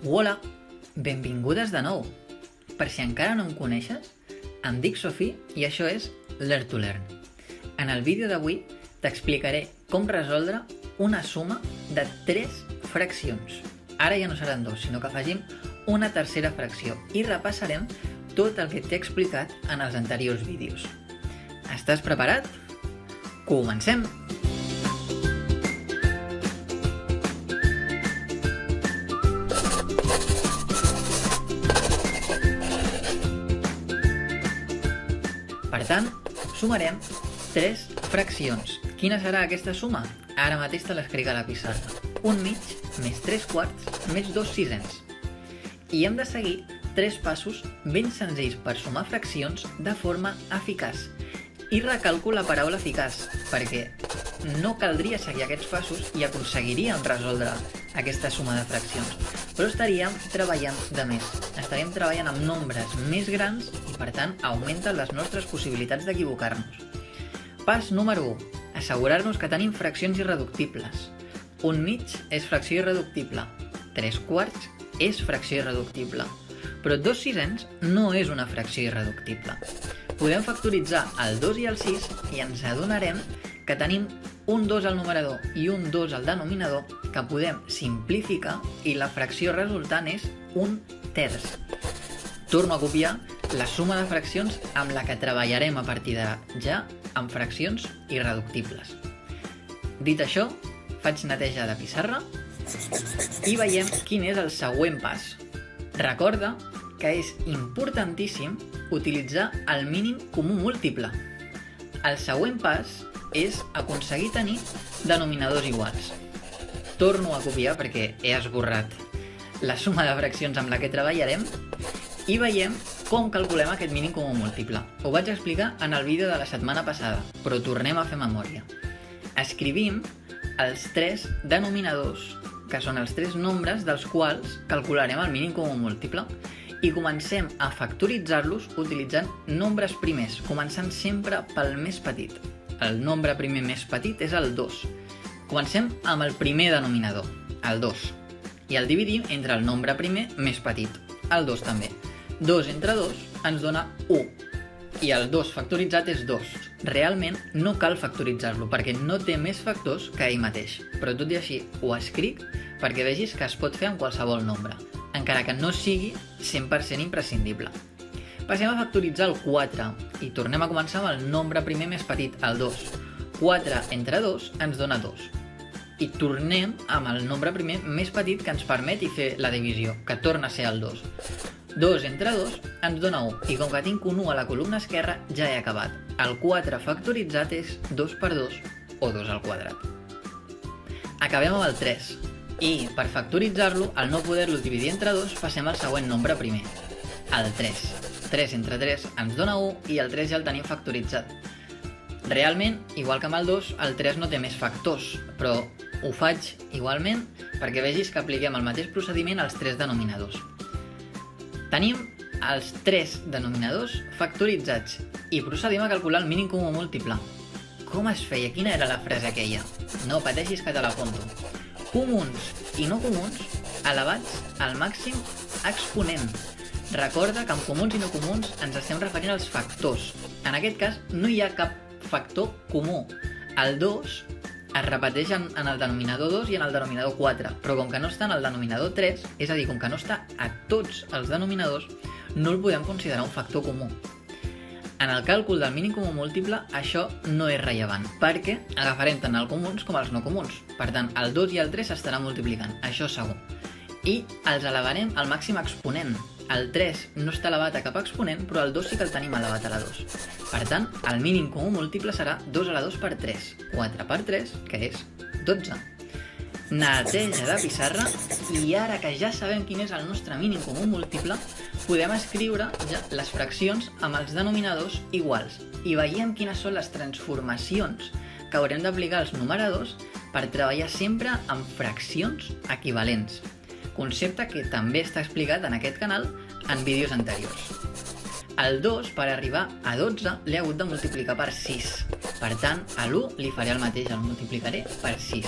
Hola, benvingudes de nou. Per si encara no em coneixes, em dic Sofí i això és Learn to Learn. En el vídeo d'avui t'explicaré com resoldre una suma de 3 fraccions. Ara ja no seran 2, sinó que afegim una tercera fracció i repassarem tot el que t'he explicat en els anteriors vídeos. Estàs preparat? Comencem! Per tant, sumarem 3 fraccions. Quina serà aquesta suma? Ara mateix te l'escric a la pissarra. 1 mig més 3 quarts més 2 sisens. I hem de seguir 3 passos ben senzills per sumar fraccions de forma eficaç. I recalco la paraula eficaç, perquè no caldria seguir aquests passos i aconseguiríem resoldre aquesta suma de fraccions. Però estaríem treballant de més. Estaríem treballant amb nombres més grans i, per tant, augmenten les nostres possibilitats d'equivocar-nos. Pas número 1. Assegurar-nos que tenim fraccions irreductibles. 1 mig és fracció irreductible. 3 quarts és fracció irreductible. Però 2 sisens no és una fracció irreductible. Podem factoritzar el 2 i el 6 i ens adonarem que tenim un 2 al numerador i un 2 al denominador que podem simplificar i la fracció resultant és 1/3. Torno a copiar la suma de fraccions amb la que treballarem a partir de ja amb fraccions irreductibles. Dit això, faig neteja de pissarra i veiem quin és el següent pas. Recorda que és importantíssim utilitzar el mínim comú múltiple. El següent pas és aconseguir tenir denominadors iguals. Torno a copiar perquè he esborrat la suma de fraccions amb la que treballarem i veiem com calculem aquest mínim comú múltiple. Ho vaig explicar en el vídeo de la setmana passada, però tornem a fer memòria. Escrivim els 3 denominadors, que són els 3 nombres dels quals calcularem el mínim comú múltiple, i comencem a factoritzar-los utilitzant nombres primers, començant sempre pel més petit. El nombre primer més petit és el 2. Comencem amb el primer denominador, el 2, i el dividim entre el nombre primer més petit, el 2 també. 2 entre 2 ens dona 1, i el 2 factoritzat és 2. Realment no cal factoritzar-lo, perquè no té més factors que ell mateix, però tot i així ho escric perquè vegis que es pot fer amb qualsevol nombre, encara que no sigui 100% imprescindible. Passem a factoritzar el 4 i tornem a començar amb el nombre primer més petit, el 2. 4 entre 2 ens dona 2. I tornem amb el nombre primer més petit que ens permeti fer la divisió, que torna a ser el 2. 2 entre 2 ens dona 1, i com que tinc un 1 a la columna esquerra ja he acabat. El 4 factoritzat és 2 per 2 o 2 al quadrat. Acabem amb el 3. I per factoritzar-lo, al no poder-lo dividir entre 2, passem al següent nombre primer, el 3. 3 entre 3 ens dona 1 i el 3 ja el tenim factoritzat. Realment, igual que amb el 2, el 3 no té més factors, però ho faig igualment perquè vegis que apliquem el mateix procediment als 3 denominadors. Tenim els 3 denominadors factoritzats i procedim a calcular el mínim comú múltiple. Com es feia? Quina era la frase aquella? No pateixis que te l'apunto. Comuns i no comuns elevats al màxim exponent. Recorda que amb comuns i no comuns ens estem referint als factors. En aquest cas no hi ha cap factor comú. El 2 es repeteix en el denominador 2 i en el denominador 4, però com que no està en el denominador 3, és a dir, com que no està a tots els denominadors, no el podem considerar un factor comú. En el càlcul del mínim comú múltiple, això no és rellevant, perquè agafarem tant els comuns com els no comuns. Per tant, el 2 i el 3 s'estaran multiplicant, això segur. I els elevarem al màxim exponent. El 3 no està elevat a cap exponent, però el 2 sí que el tenim elevat a la 2. Per tant, el mínim comú múltiple serà 2 a la 2 per 3. 4 per 3, que és 12. Neteja de pissarra, i ara que ja sabem quin és el nostre mínim comú múltiple, podem escriure ja les fraccions amb els denominadors iguals i veiem quines són les transformacions que haurem d'aplicar als numeradors per treballar sempre amb fraccions equivalents. Concepte que també està explicat en aquest canal en vídeos anteriors. El 2, per arribar a 12, l'he hagut de multiplicar per 6. Per tant, a l'1 li faré el mateix, el multiplicaré per 6.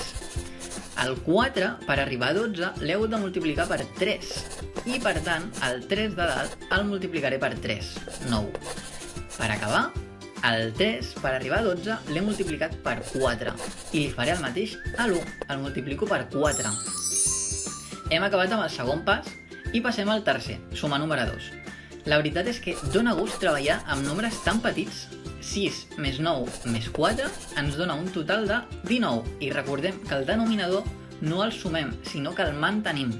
El 4, per arribar a 12, l'heu de multiplicar per 3. I, per tant, el 3 de dalt el multiplicaré per 3, 9. Per acabar, el 3, per arribar a 12, l'he multiplicat per 4. I li faré el mateix a l'1, el multiplico per 4. Hem acabat amb el segon pas i passem al tercer, sumar numeradors. La veritat és que dóna gust treballar amb nombres tan petits. 6 més 9 més 4 ens dona un total de 19 i recordem que el denominador no el sumem, sinó que el mantenim.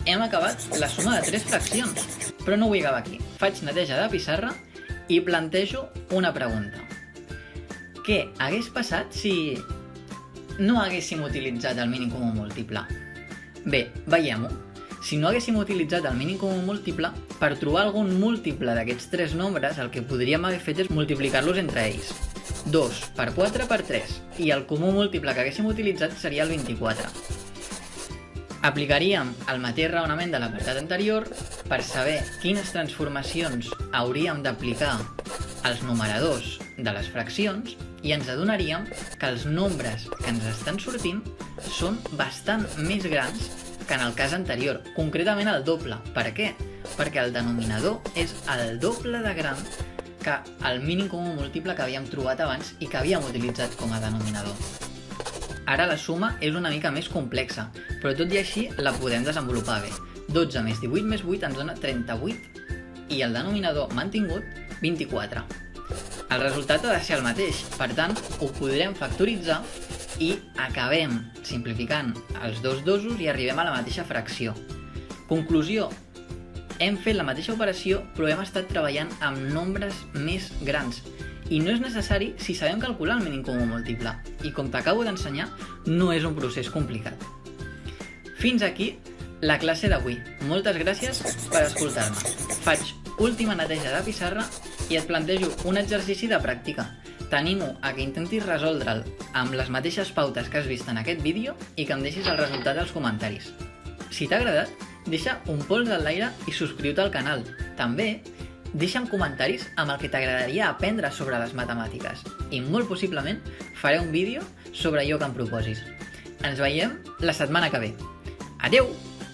Hem acabat la suma de 3 fraccions, però no vull acabar aquí. Faig neteja de pissarra i plantejo una pregunta. Què hagués passat si no haguéssim utilitzat el mínim comú múltiple? Bé, veiem-ho. Si no haguéssim utilitzat el mínim comú múltiple, per trobar algun múltiple d'aquests 3 nombres, el que podríem haver fet és multiplicar-los entre ells. 2 per 4 per 3, i el comú múltiple que haguéssim utilitzat seria el 24. Aplicaríem el mateix raonament de l'apartat anterior per saber quines transformacions hauríem d'aplicar als numeradors de les fraccions i ens adonaríem que els nombres que ens estan sortint són bastant més grans que en el cas anterior, concretament el doble. Per què? Perquè el denominador és el doble de gran que el mínim comú múltiple que havíem trobat abans i que havíem utilitzat com a denominador. Ara la suma és una mica més complexa, però tot i així la podem desenvolupar bé. 12 més 18 més 8 ens dona 38 i el denominador mantingut 24. El resultat ha de ser el mateix, per tant ho podrem factoritzar i acabem simplificant els dos dosos i arribem a la mateixa fracció. Conclusió: hem fet la mateixa operació però hem estat treballant amb nombres més grans i no és necessari si sabem calcular el mínim comú múltiple i com t'acabo d'ensenyar no és un procés complicat. Fins aquí la classe d'avui. Moltes gràcies per escoltar-me. Faig última neteja de pissarra i et plantejo un exercici de pràctica. T'animo a que intentis resoldre'l amb les mateixes pautes que has vist en aquest vídeo i que em deixis el resultat als comentaris. Si t'ha agradat, deixa un pols a l'aire i subscriu-te al canal. També deixa'm comentaris amb el que t'agradaria aprendre sobre les matemàtiques i molt possiblement faré un vídeo sobre allò que em proposis. Ens veiem la setmana que ve. Adeu!